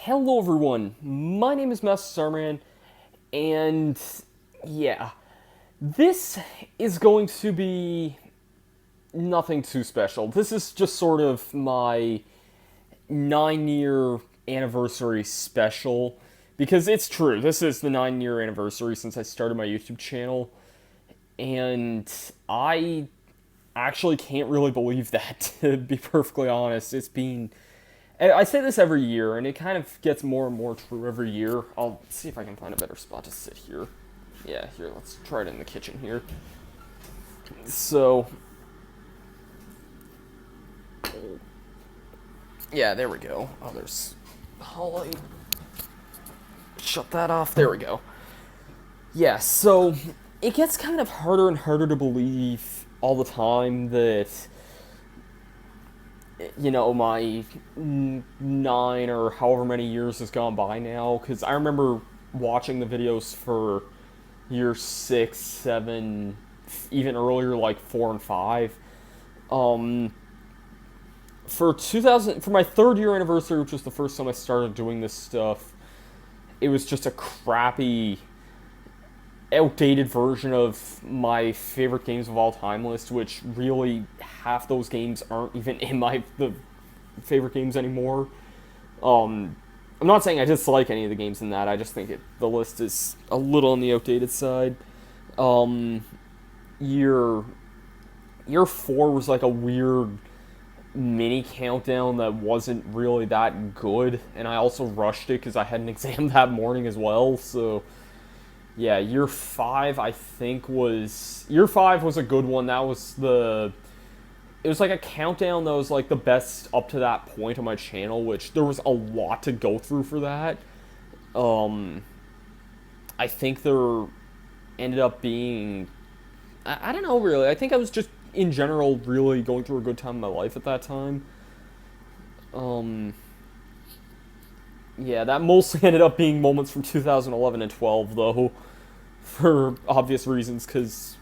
Hello everyone, my name is Master Starman, and yeah, this is going to be nothing too special. This is just sort of my 9-year anniversary special, because it's true, this is the 9-year anniversary since I started my YouTube channel, and I actually can't really believe that, to be perfectly honest. I say this every year, and it kind of gets more and more true every year. I'll see if I can find a better spot to sit here. Yeah, here, let's try it in the kitchen here. So, yeah, there we go. Oh, there's Holly. Shut that off. There we go. Yeah, so it gets kind of harder and harder to believe all the time that, you know, my 9 or however many years has gone by now, because I remember watching the videos for year 6, 7, even earlier, like 4 and 5. For my 3rd year anniversary, which was the first time I started doing this stuff, it was just a crappy, outdated version of my favorite games of all time list, which really half those games aren't even in the favorite games anymore. I'm not saying I dislike any of the games in that. I just think the list is a little on the outdated side. Year 4 was like a weird mini countdown that wasn't really that good, and I also rushed it because I had an exam that morning as well. So yeah, year 5 year 5 was a good one. It was like a countdown that was like the best up to that point on my channel, which there was a lot to go through for that. I think there ended up being, I don't know really. I think I was just in general really going through a good time in my life at that time. Yeah, that mostly ended up being moments from 2011 and 12 though, for obvious reasons, because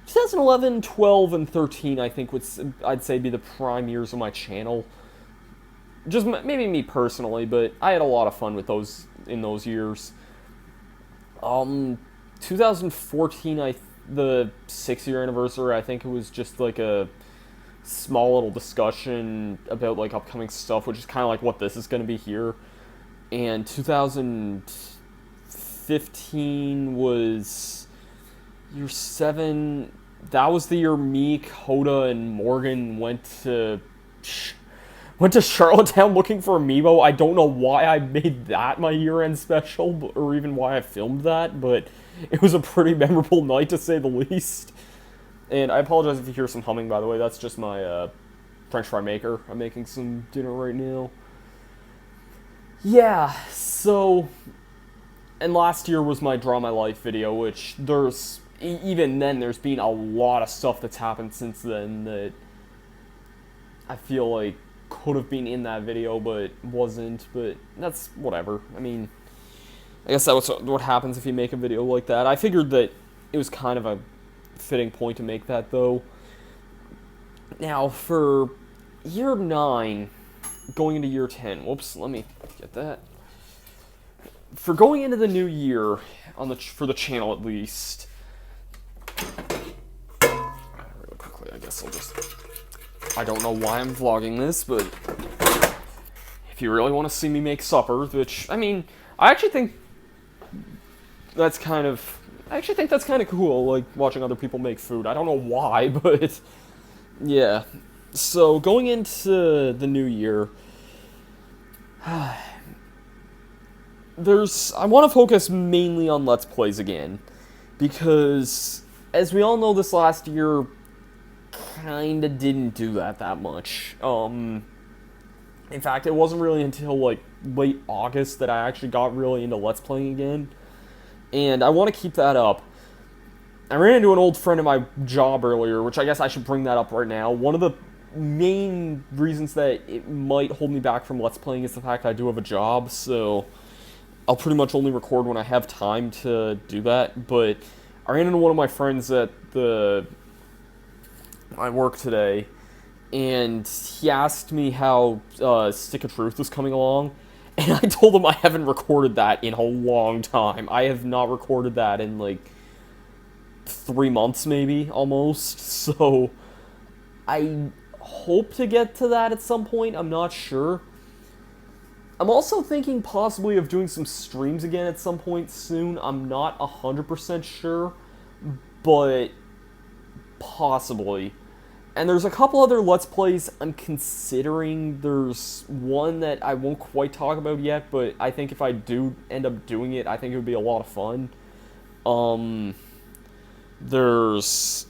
2011, 12, and 13, I think I'd say be the prime years of my channel. Just maybe me personally, but I had a lot of fun with those in those years. 2014, the 6-year anniversary, I think it was just like a small little discussion about like upcoming stuff, which is kind of like what this is going to be here. And 2015 was year 7. That was the year me, Coda, and Morgan went to Charlottetown looking for Amiibo. I don't know why I made that my year-end special, or even why I filmed that, but it was a pretty memorable night, to say the least. And I apologize if you hear some humming, by the way. That's just my French fry maker. I'm making some dinner right now. Yeah, so, and last year was my Draw My Life video, which even then there's been a lot of stuff that's happened since then that I feel like could have been in that video but wasn't, but that's whatever. I mean, I guess that's what happens if you make a video like that. I figured that it was kind of a fitting point to make that, though. Now, for year 9, going into year 10, whoops, let me get that. For going into the new year, for the channel at least, really quickly, I guess I don't know why I'm vlogging this, but if you really want to see me make supper, which, I mean, I actually think that's kind of cool, like, watching other people make food. I don't know why, but, yeah. So, going into the new year, I want to focus mainly on Let's Plays again, because, as we all know, this last year kinda didn't do that much. In fact, it wasn't really until, like, late August that I actually got really into Let's Playing again, and I want to keep that up. I ran into an old friend at my job earlier, which I guess I should bring that up right now. One of the main reasons that it might hold me back from Let's Playing is the fact that I do have a job, so I'll pretty much only record when I have time to do that. But I ran into one of my friends at my work today, and he asked me how Stick of Truth was coming along, And I told him I haven't recorded that in a long time. I have not recorded that in, like, 3 months, maybe, almost. So, I hope to get to that at some point. I'm not sure. I'm also thinking possibly of doing some streams again at some point soon. I'm not 100% sure, but possibly. And there's a couple other Let's Plays I'm considering. There's one that I won't quite talk about yet, but I think if I do end up doing it, I think it would be a lot of fun. There's...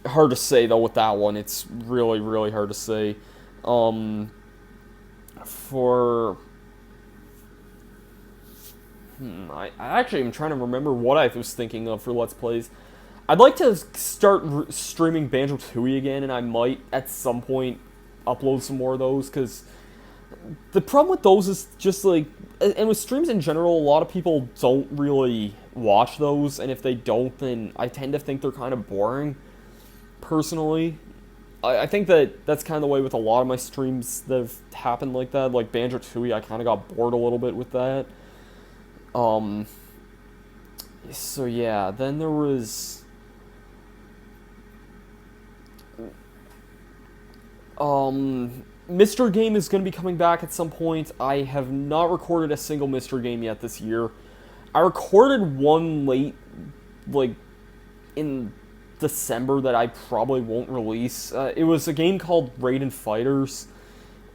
Hard to say, though, with that one. It's really, really hard to say. I actually am trying to remember what I was thinking of for Let's Plays. I'd like to start streaming Banjo-Tooie again, and I might, at some point, upload some more of those, because the problem with those is just, like, and with streams in general, a lot of people don't really watch those, and if they don't, then I tend to think they're kind of boring, personally. I think that's kind of the way with a lot of my streams that have happened like that. Like Banjo-Tooie, I kind of got bored a little bit with that. So yeah, then there was... Mr. Game is going to be coming back at some point. I have not recorded a single Mr. Game yet this year. I recorded one late, like, in December that I probably won't release. It was a game called Raiden Fighters,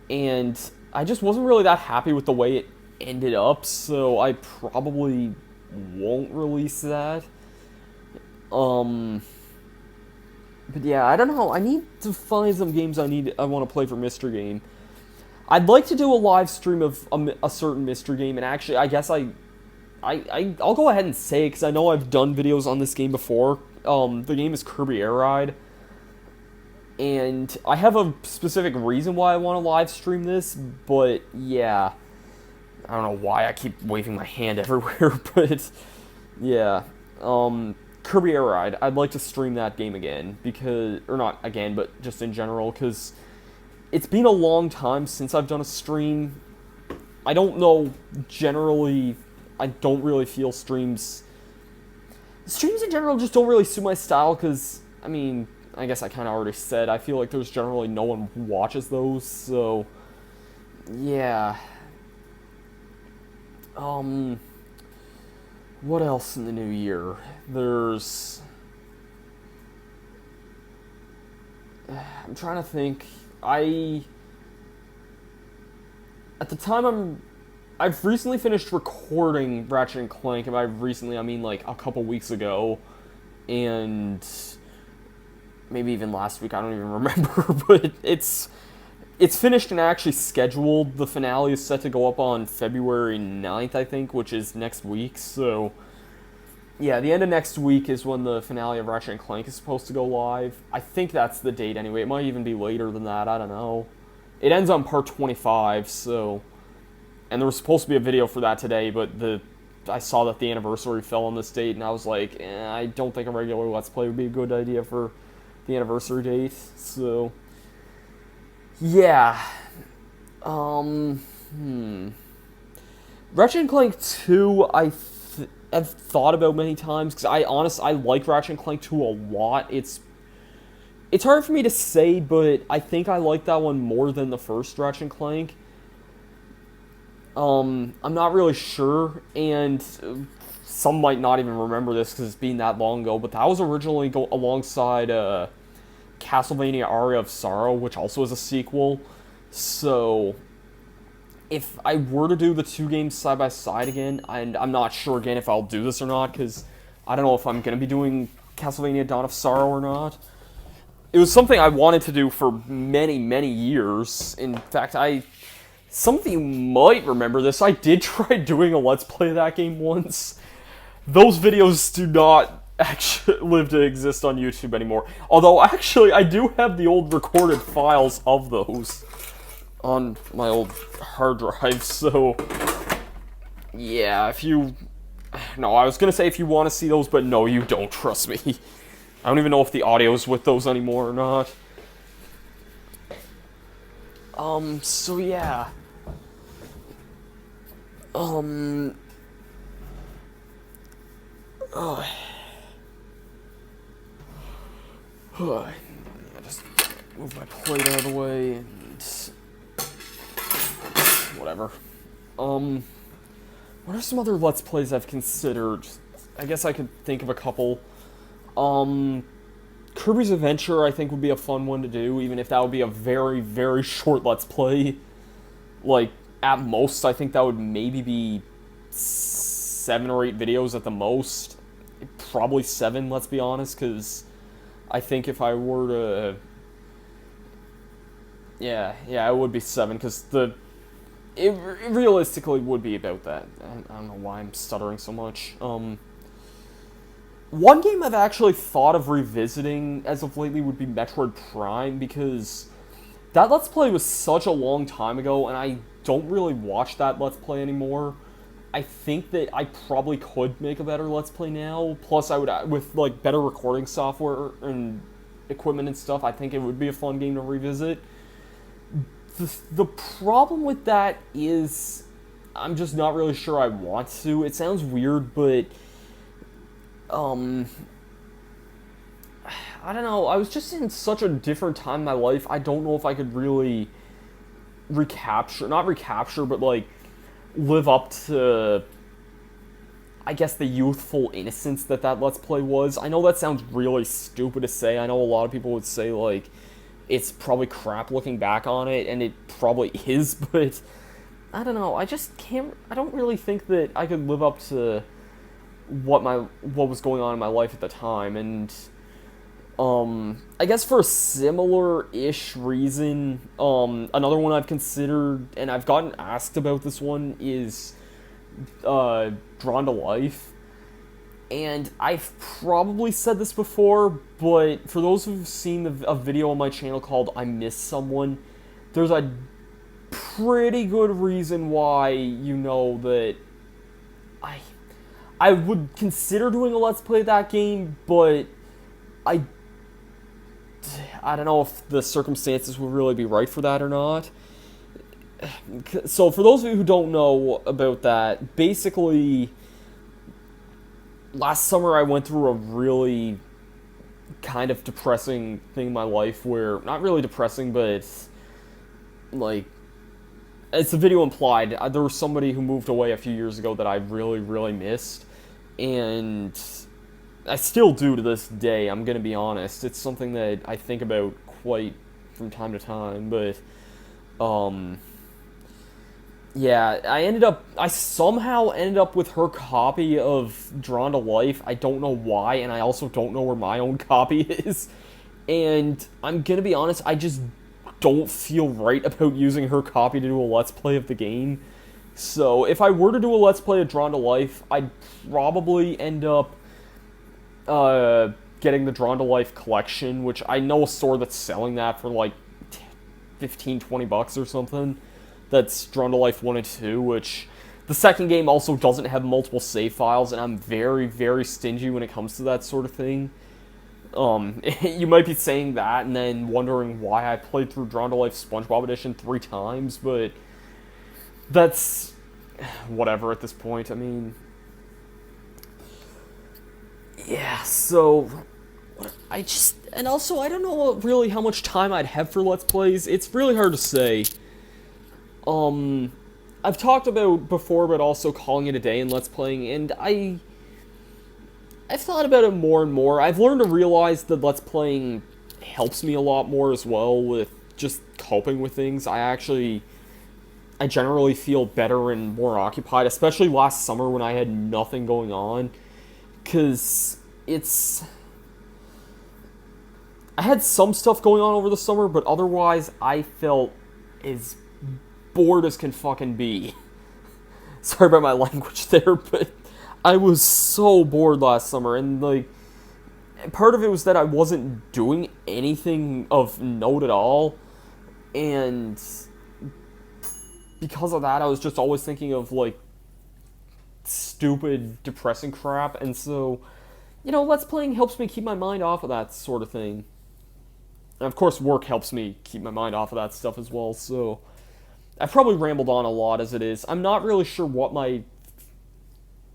and I just wasn't really that happy with the way it ended up, so I probably won't release that. But yeah, I don't know. I need to find some games I want to play for Mr. Game. I'd like to do a live stream of a certain Mr. Game, and actually, I guess I'll go ahead and say it, because I know I've done videos on this game before. The game is Kirby Air Ride, and I have a specific reason why I want to live stream this, but yeah, I don't know why I keep waving my hand everywhere, but yeah, Kirby Air Ride, I'd like to stream that game again, because, or not again, but just in general, because it's been a long time since I've done a stream. I don't know, generally, I don't really feel streams in general just don't really suit my style, because, I mean, I guess I kind of already said, I feel like there's generally no one who watches those, so, yeah. What else in the new year? There's... I'm trying to think. At the time I've recently finished recording Ratchet and Clank, and by recently I mean like a couple weeks ago, and maybe even last week, I don't even remember, but it's finished and actually scheduled. The finale is set to go up on February 9th, I think, which is next week, so yeah, the end of next week is when the finale of Ratchet and Clank is supposed to go live. I think that's the date anyway. It might even be later than that, I don't know. It ends on part 25, so... And there was supposed to be a video for that today, but I saw that the anniversary fell on this date, and I was like, I don't think a regular Let's Play would be a good idea for the anniversary date, so... Yeah. Ratchet and Clank 2, I've thought about many times, because I like Ratchet and Clank 2 a lot. It's hard for me to say, but I think I like that one more than the first Ratchet and Clank. I'm not really sure, and some might not even remember this because it's been that long ago, but that was originally alongside Castlevania Aria of Sorrow, which also is a sequel. So, if I were to do the two games side by side again, and I'm not sure again if I'll do this or not, because I don't know if I'm going to be doing Castlevania Dawn of Sorrow or not. It was something I wanted to do for many, many years. In fact, some of you might remember this. I did try doing a Let's Play of that game once. Those videos do not actually live to exist on YouTube anymore. Although, actually, I do have the old recorded files of those on my old hard drive, so... Yeah, if you... No, I was gonna say if you want to see those, but no, you don't, trust me. I don't even know if the audio's with those anymore or not. So yeah. Um, uh, I just move my plate out of the way and whatever. What are some other Let's Plays I've considered? I guess I could think of a couple. Kirby's Adventure I think would be a fun one to do, even if that would be a very, very short Let's Play. Like, at most, I think that would maybe be 7 or 8 videos at the most. Probably 7, let's be honest, because I think if I were to... Yeah, it would be 7, because it realistically would be about that. I don't know why I'm stuttering so much. One game I've actually thought of revisiting as of lately would be Metroid Prime, because that Let's Play was such a long time ago, and I don't really watch that Let's Play anymore. I think that I probably could make a better Let's Play now. Plus, I would, with like better recording software and equipment and stuff, I think it would be a fun game to revisit. The problem with that is I'm just not really sure I want to. It sounds weird, but I don't know. I was just in such a different time in my life. I don't know if I could really not recapture, but like live up to, I guess, the youthful innocence that Let's Play was. I know that sounds really stupid to say. I know a lot of people would say, like, it's probably crap looking back on it, and it probably is, but I don't know. I just can't... I don't really think that I could live up to what was going on in my life at the time, and I guess for a similar-ish reason, another one I've considered, and I've gotten asked about this one, is Drawn to Life. And I've probably said this before, but for those who've seen a video on my channel called I Miss Someone, there's a pretty good reason why you know that I would consider doing a Let's Play of that game, but I don't know if the circumstances would really be right for that or not. So for those of you who don't know about that, basically, last summer I went through a really kind of depressing thing in my life where, not really depressing, but like, as the video implied, there was somebody who moved away a few years ago that I really, really missed, and I still do to this day, I'm gonna be honest. It's something that I think about quite from time to time, but, yeah, I somehow ended up with her copy of Drawn to Life. I don't know why, and I also don't know where my own copy is, and I'm gonna be honest, I just don't feel right about using her copy to do a Let's Play of the game. So, if I were to do a Let's Play of Drawn to Life, I'd probably end up getting the Drawn to Life collection, which I know a store that's selling that for like 15-20 bucks or something. That's Drawn to Life 1 and 2, which the second game also doesn't have multiple save files, and I'm very, very stingy when it comes to that sort of thing. You might be saying that and then wondering why I played through Drawn to Life SpongeBob Edition 3 times, but that's whatever at this point. I mean, yeah, so and also I don't know really how much time I'd have for Let's Plays. It's really hard to say. I've talked about before, but also calling it a day in Let's Playing, and I've thought about it more and more. I've learned to realize that Let's Playing helps me a lot more as well with just coping with things. I generally feel better and more occupied, especially last summer when I had nothing going on, because I had some stuff going on over the summer, but otherwise I felt as bored as can fucking be. Sorry about my language there, but I was so bored last summer, and like, part of it was that I wasn't doing anything of note at all, and because of that, I was just always thinking of like stupid, depressing crap, and so, you know, Let's Playing helps me keep my mind off of that sort of thing. And of course, work helps me keep my mind off of that stuff as well, so I've probably rambled on a lot as it is. I'm not really sure what my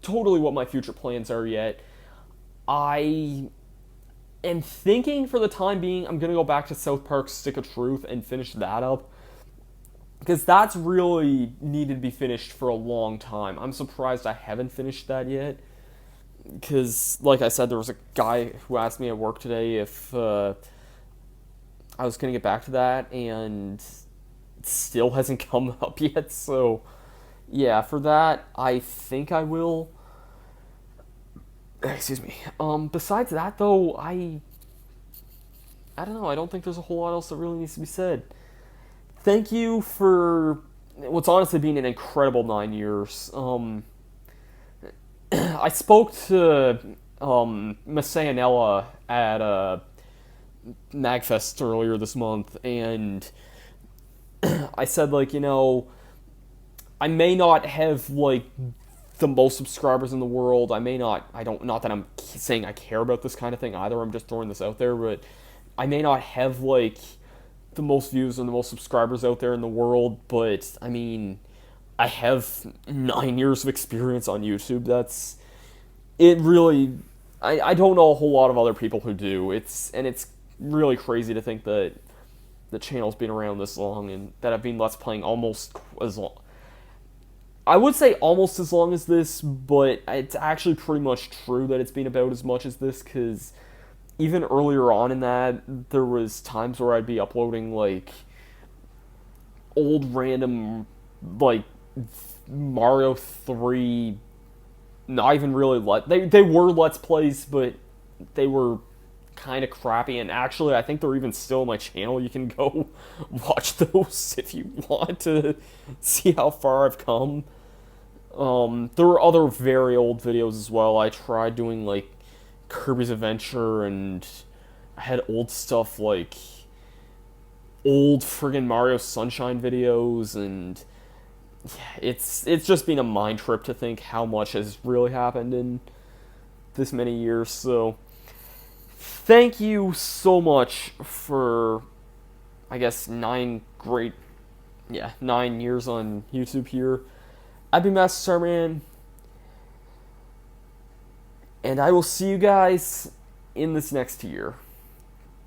future plans are yet. I am thinking for the time being I'm gonna go back to South Park Stick of Truth and finish that up, because that's really needed to be finished for a long time. I'm surprised I haven't finished that yet. Because, like I said, there was a guy who asked me at work today if I was going to get back to that, and it still hasn't come up yet. So, yeah, for that, I think I will. Excuse me. Besides that, though, I don't know. I don't think there's a whole lot else that really needs to be said. Thank you for what's honestly been an incredible 9 years. I spoke to Massayanella at MagFest earlier this month, and I said, like, I may not have, like, the most subscribers in the world. Not that I'm saying I care about this kind of thing either, I'm just throwing this out there, but I may not have, like, the most views and the most subscribers out there in the world, but, I mean, I have 9 years of experience on YouTube. It really, I don't know a whole lot of other people who do. It's really crazy to think that the channel's been around this long and that I've been Let's Playing almost as long. I would say almost as long as this, but it's actually pretty much true that it's been about as much as this, because even earlier on in that, there was times where I'd be uploading, like, old random, like, Mario 3, not even really, they were Let's Plays, but they were kind of crappy, and actually, I think they're even still on my channel. You can go watch those if you want to see how far I've come. There were other very old videos as well. I tried doing, like, Kirby's Adventure, and I had old stuff like old friggin' Mario Sunshine videos, and yeah, it's just been a mind trip to think how much has really happened in this many years. So thank you so much for, I guess, 9 years on YouTube here. I've been Master Starman, and I will see you guys in this next year.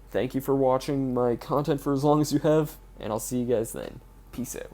Thank you for watching my content for as long as you have, and I'll see you guys then. Peace out.